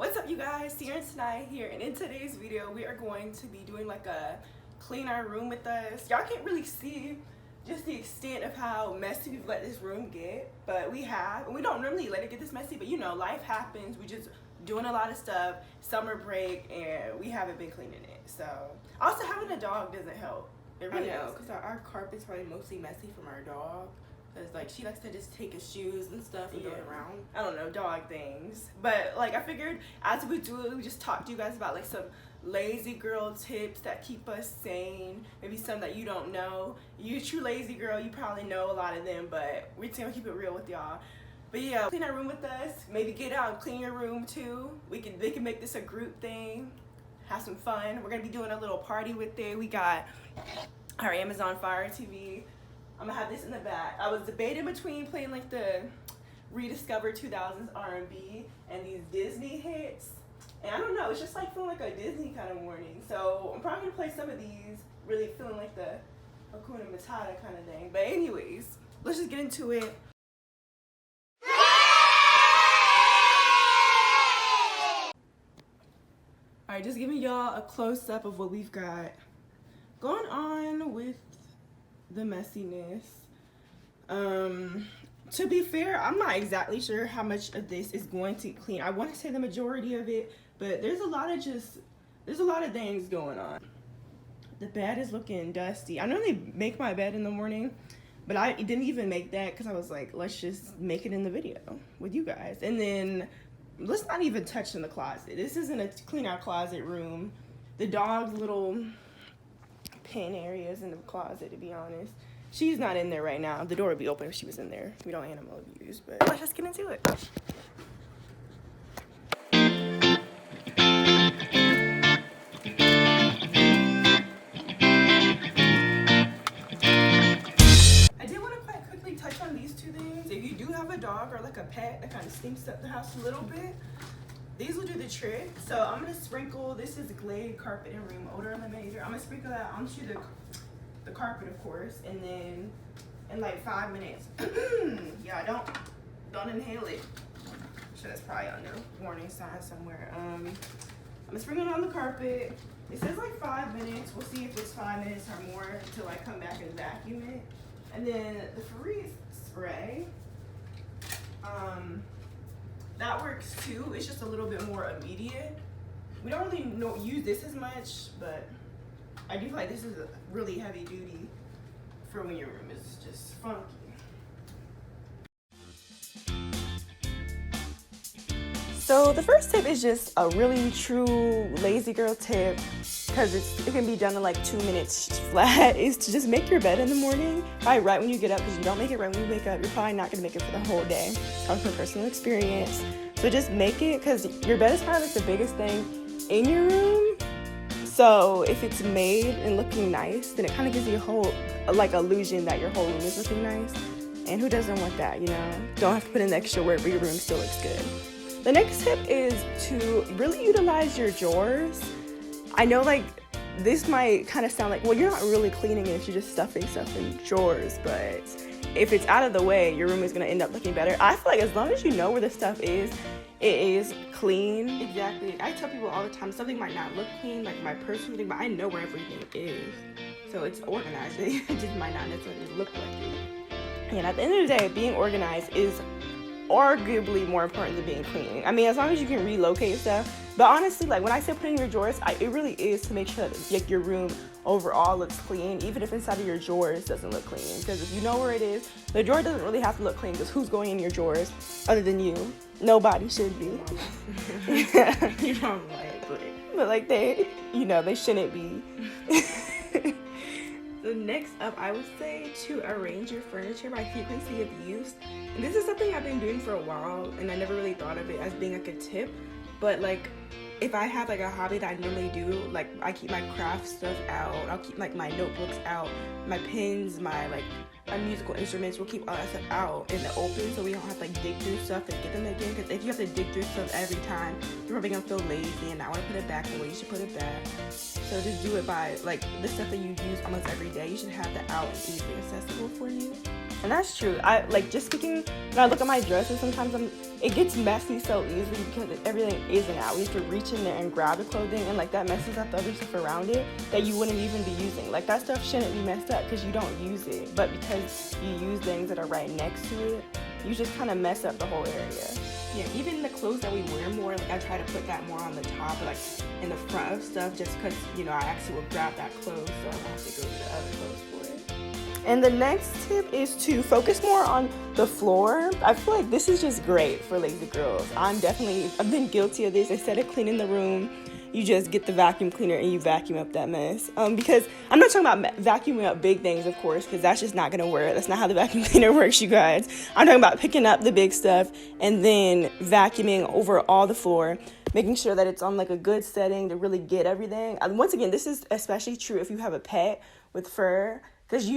What's up, you guys? Sierra tonight here, and in today's video we are going to be doing like a clean our room with us. Y'all can't really see just the extent of how messy we've let this room get, but we have. And we don't normally let it get this messy, but you know, life happens. We just doing a lot of stuff, summer break, and we haven't been cleaning it. So also having a dog doesn't help. It really does, because our carpet's probably mostly messy from our dog. Cause like she likes to just take his shoes and stuff and go around. I don't know, dog things. But like I figured as we do it, we just talk to you guys about like some lazy girl tips that keep us sane. Maybe some that you don't know. You a true lazy girl, you probably know a lot of them, but we're just gonna keep it real with y'all. But yeah, clean our room with us. Maybe get out and clean your room too. They can make this a group thing. Have some fun. We're gonna be doing a little party with it. We got our Amazon Fire TV. I'm gonna have this in the back. I was debating between playing like the rediscovered 2000s R&B and these Disney hits. And I don't know, it's just like feeling like a Disney kind of morning. So I'm probably gonna play some of these, really feeling like the Hakuna Matata kind of thing. But anyways, let's just get into it. All right, just giving y'all a close-up of what we've got going on with the messiness. To be fair, I'm not exactly sure how much of this is going to clean. I want to say the majority of it, but there's a lot of things going on. The bed is looking dusty. I normally make my bed in the morning, but I didn't even make that because I was like, let's just make it in the video with you guys. And then let's not even touch in the closet. This isn't a clean out closet room. The dog's little pen areas in the closet, to be honest. She's not in there right now. The door would be open if she was in there. We don't animal abuse, but let's just get into it. I did want to quite quickly touch on these two things. If you do have a dog or like a pet that kind of stinks up the house a little bit, these will do the trick. So I'm gonna sprinkle, this is Glade Carpet and Room Odor Eliminator. I'm gonna sprinkle that onto the carpet, of course, and then in like 5 minutes, yeah, don't inhale it. I'm sure that's probably on the warning sign somewhere. I'm gonna sprinkle it on the carpet. It says like 5 minutes. We'll see if it's 5 minutes or more until I come back and vacuum it. And then the Febreze spray, that works too. It's just a little bit more immediate. We don't really use this as much, but I do feel like this is a really heavy duty for when your room is just funky. So the first tip is just a really true lazy girl tip, because it can be done in like 2 minutes flat, is to just make your bed in the morning, probably right when you get up, because you don't make it right when you wake up, you're probably not going to make it for the whole day. Comes from personal experience. So just make it, because your bed is kind of like the biggest thing in your room. So if it's made and looking nice, then it kind of gives you a whole like illusion that your whole room is looking nice. And who doesn't want that, you know? Don't have to put in the extra work, but your room still looks good. The next tip is to really utilize your drawers. I know like this might kind of sound like, well, you're not really cleaning it if you're just stuffing stuff in drawers, but if it's out of the way, your room is going to end up looking better. I feel like as long as you know where the stuff is, it is clean. Exactly. I tell people all the time, something might not look clean, like my personal thing, but I know where everything is. So it's organized. It just might not necessarily look like it. And at the end of the day, being organized is arguably more important than being clean. I mean, as long as you can relocate stuff. But honestly, like when I say put in your drawers, it really is to make sure that like your room overall looks clean, even if inside of your drawers doesn't look clean. Because if you know where it is, the drawer doesn't really have to look clean, because who's going in your drawers other than you? Nobody should be. You're wrong, but like they shouldn't be. So next up, I would say to arrange your furniture by frequency of use. And this is something I've been doing for a while, and I never really thought of it as being like a tip. But like, if I have like a hobby that I normally do, like I keep my craft stuff out, I'll keep like my notebooks out, my pens, my musical instruments, we'll keep all that stuff out in the open, so we don't have to like dig through stuff and get them again. Because if you have to dig through stuff every time, you're probably gonna feel lazy and not want to put it back the way you should put it back. So just do it by like the stuff that you use almost every day. You should have that out and easily accessible for you. And that's true. I like just speaking, when I look at my dresses, sometimes it gets messy so easily because everything isn't out. We have to reach in there and grab the clothing, and like that messes up the other stuff around it that you wouldn't even be using. Like that stuff shouldn't be messed up because you don't use it, but because you use things that are right next to it, you just kind of mess up the whole area. Yeah, even the clothes that we wear more, like I try to put that more on the top, like in the front of stuff, just because, you know, I actually will grab that clothes, so I don't have to go to the other clothes for it. And the next tip is to focus more on the floor. I feel like this is just great for lazy girls. I've been guilty of this. Instead of cleaning the room, you just get the vacuum cleaner and you vacuum up that mess. Because I'm not talking about vacuuming up big things, of course, because that's just not going to work. That's not how the vacuum cleaner works, you guys. I'm talking about picking up the big stuff and then vacuuming over all the floor, making sure that it's on like a good setting to really get everything. And once again, this is especially true if you have a pet with fur, because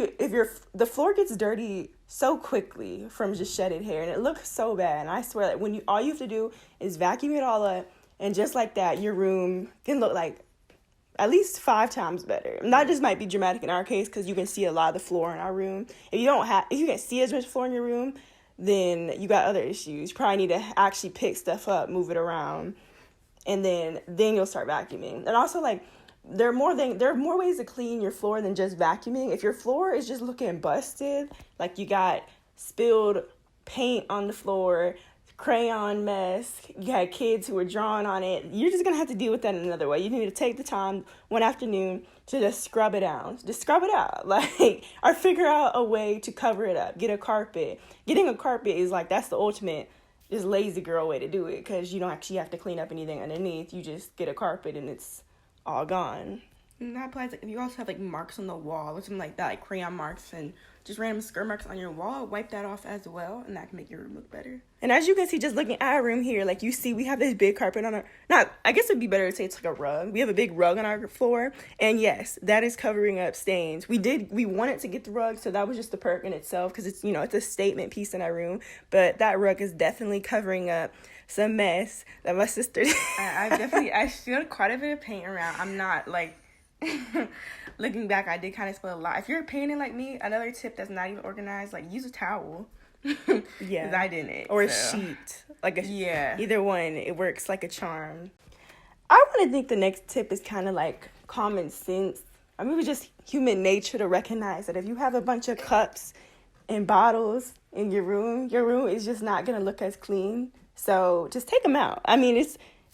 the floor gets dirty so quickly from just shedded hair, and it looks so bad. And I swear that when all you have to do is vacuum it all up, and just like that, your room can look like at least 5 times better. And that just might be dramatic in our case because you can see a lot of the floor in our room. If you can't see as much floor in your room, then you got other issues. You probably need to actually pick stuff up, move it around, and then you'll start vacuuming. And also, like, there are more ways to clean your floor than just vacuuming. If your floor is just looking busted, like you got spilled paint on the floor, crayon mess, you had kids who were drawing on it, you're just gonna have to deal with that in another way. You need to take the time one afternoon to just scrub it out. Just scrub it out, like, or figure out a way to cover it up. Get a carpet. Getting a carpet is like, that's the ultimate just lazy girl way to do it, because you don't actually have to clean up anything underneath. You just get a carpet and it's all gone. And that applies, like, if you also have like marks on the wall or something like that, like crayon marks and just random skirt marks on your wall, wipe that off as well, and that can make your room look better. And as you can see, just looking at our room here, like, you see we have this big carpet on I guess it'd be better to say it's like a rug. We have a big rug on our floor, and yes, that is covering up stains. We wanted to get the rug, so that was just a perk in itself, because it's, you know, it's a statement piece in our room, but that rug is definitely covering up some mess that my sister did. I spilled quite a bit of paint around. I'm not, like, looking back, I did kind of spill a lot. If you're painting like me, another tip that's not even organized, like, use a towel. Yeah, because I didn't. Or a sheet, like either one. It works like a charm. I want to think the next tip is kind of like common sense. I mean, it's just human nature to recognize that if you have a bunch of cups and bottles in your room is just not gonna look as clean. So just take them out. I mean,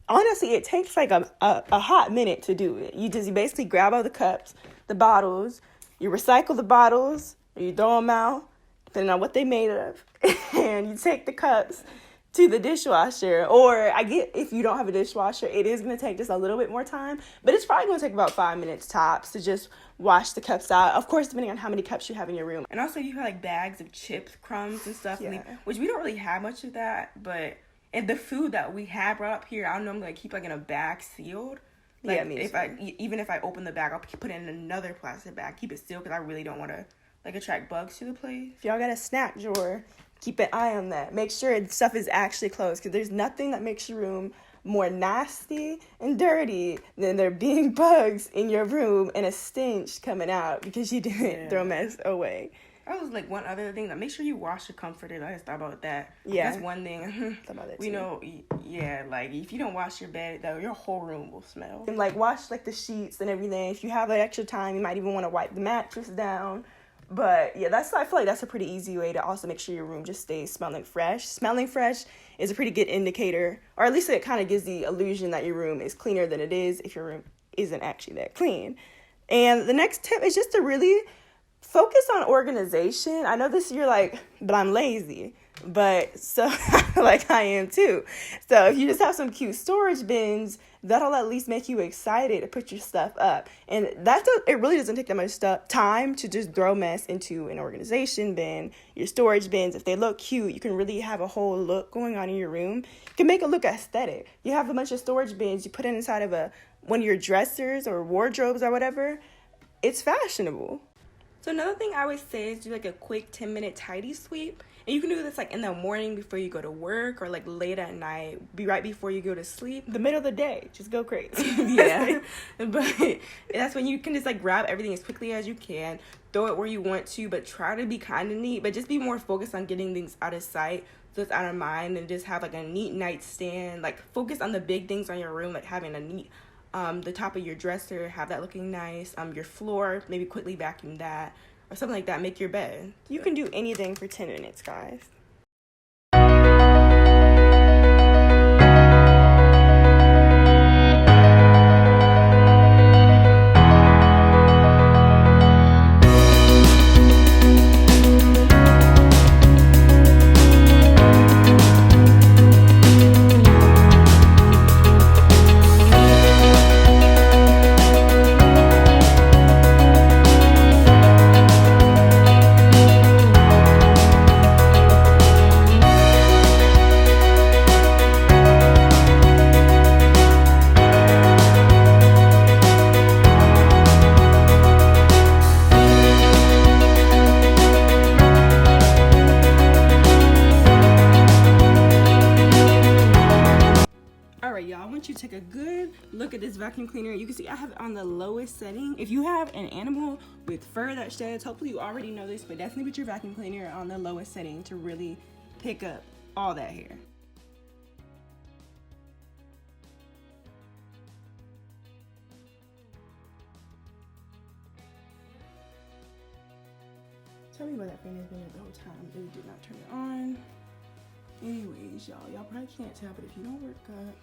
honestly, it takes like a hot minute to do it. You basically grab all the cups, the bottles, you recycle the bottles, or you throw them out, depending on what they made of, and you take the cups to the dishwasher. Or if you don't have a dishwasher, it is going to take just a little bit more time, but it's probably going to take about 5 minutes tops to just wash the cups out. Of course, depending on how many cups you have in your room. And also, you have like bags of chips, crumbs, and stuff, which we don't really have much of that, but... And the food that we have brought up here, I normally keep like in a bag sealed. Like, even if I open the bag, I'll put it in another plastic bag, keep it sealed, because I really don't want to like attract bugs to the place. If y'all got a snack drawer, keep an eye on that. Make sure the stuff is actually closed, because there's nothing that makes your room more nasty and dirty than there being bugs in your room and a stench coming out because you didn't throw mess away. That was like one other thing, that make sure you wash your comforter. I just thought about that. Yeah, that's one thing. About that too. We know, like if you don't wash your bed, though, your whole room will smell. And like wash like the sheets and everything. If you have like extra time, you might even want to wipe the mattress down. But yeah, I feel like that's a pretty easy way to also make sure your room just stays smelling fresh. Smelling fresh is a pretty good indicator, or at least it kind of gives the illusion that your room is cleaner than it is if your room isn't actually that clean. And the next tip is just to really focus on organization. I know you're like, but I'm lazy. But so, like I am too. So if you just have some cute storage bins, that'll at least make you excited to put your stuff up. And it really doesn't take that much time to just throw mess into an organization bin. Your storage bins, if they look cute, you can really have a whole look going on in your room. You can make it look aesthetic. You have a bunch of storage bins, you put it inside of one of your dressers or wardrobes or whatever. It's fashionable. So another thing I would say is do like a quick 10-minute tidy sweep. And you can do this like in the morning before you go to work, or like late at night, be right before you go to sleep, the middle of the day, just go crazy. Yeah. But that's when you can just like grab everything as quickly as you can, throw it where you want to, but try to be kind of neat, but just be more focused on getting things out of sight so it's out of mind, and just have like a neat nightstand. Like focus on the big things on your room, like having a neat the top of your dresser, have that looking nice. Your floor, maybe quickly vacuum that or something like that. Make your bed. You can do anything for 10 minutes, guys. Y'all, I want you to take a good look at this vacuum cleaner. You can see I have it on the lowest setting. If you have an animal with fur that sheds, hopefully you already know this, but definitely put your vacuum cleaner on the lowest setting to really pick up all that hair. Tell me where that fan has been the whole time. Really did not turn it on. Anyways, y'all probably can't tell, but if you don't work up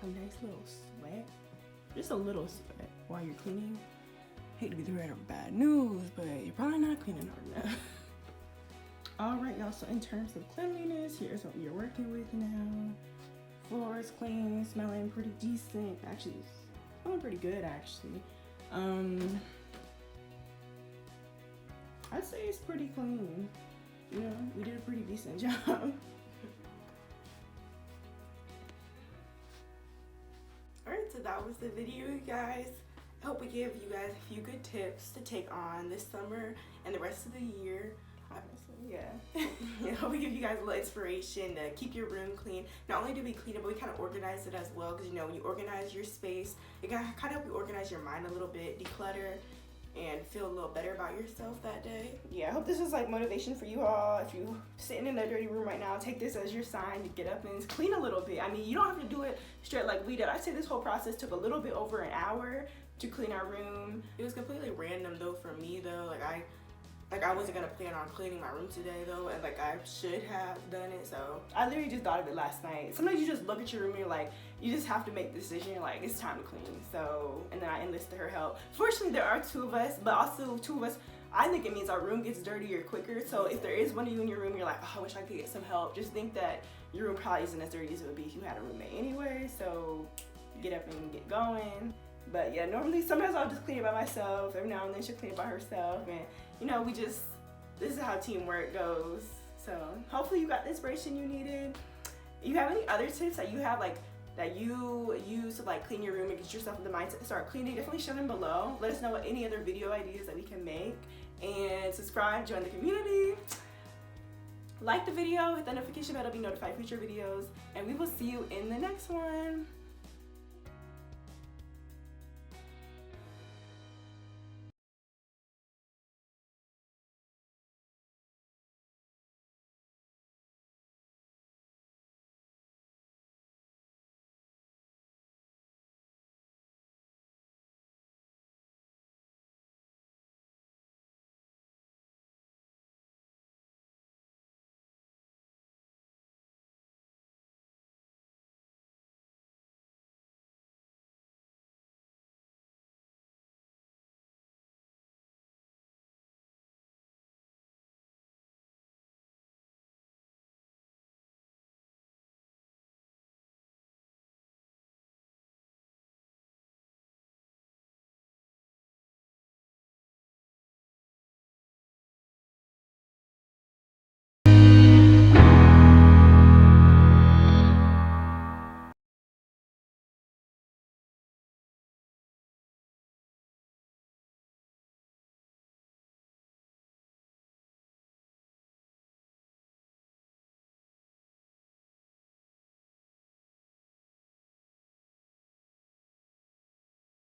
a nice little sweat, just a little sweat while you're cleaning. Hate to be the bearer of bad news, but you're probably not cleaning hard enough. All right, y'all, so in terms of cleanliness, here's what we're working with now. Floor is clean, smelling pretty decent. Actually, smelling pretty good, actually. I'd say it's pretty clean. You know, we did a pretty decent job. Alright, so that was the video, you guys. I hope we gave you guys a few good tips to take on this summer and the rest of the year. Obviously, yeah. I hope we give you guys a little inspiration to keep your room clean. Not only do we clean it, but we kind of organize it as well. Because, you know, when you organize your space, it can kind of help you organize your mind a little bit, declutter, and feel a little better about yourself that day. Yeah, I hope this was like motivation for you all. If you're sitting in a dirty room right now, take this as your sign to get up and clean a little bit. I mean, you don't have to do it straight like we did. I'd say this whole process took a little bit over an hour to clean our room. It was completely random though for me though. Like I wasn't gonna plan on cleaning my room today though, and like I should have done it. So I literally just thought of it last night. Sometimes you just look at your room and you're like, you just have to make the decision. You're like, it's time to clean. So, and then I enlisted her help. Fortunately, there are two of us, but also two of us, I think it means our room gets dirtier quicker. So if there is one of you in your room, you're like, oh, I wish I could get some help. Just think that your room probably isn't as dirty as it would be if you had a roommate anyway. So get up and get going. But yeah, normally sometimes I'll just clean it by myself. Every now and then she'll clean it by herself. And you know, this is how teamwork goes. So hopefully you got the inspiration you needed. If you have any other tips that you have like that you use to like clean your room and get yourself in the mindset to start cleaning, definitely share them below. Let us know what any other video ideas that we can make. And subscribe, join the community. Like the video, hit the notification bell to be notified of future videos. And we will see you in the next one.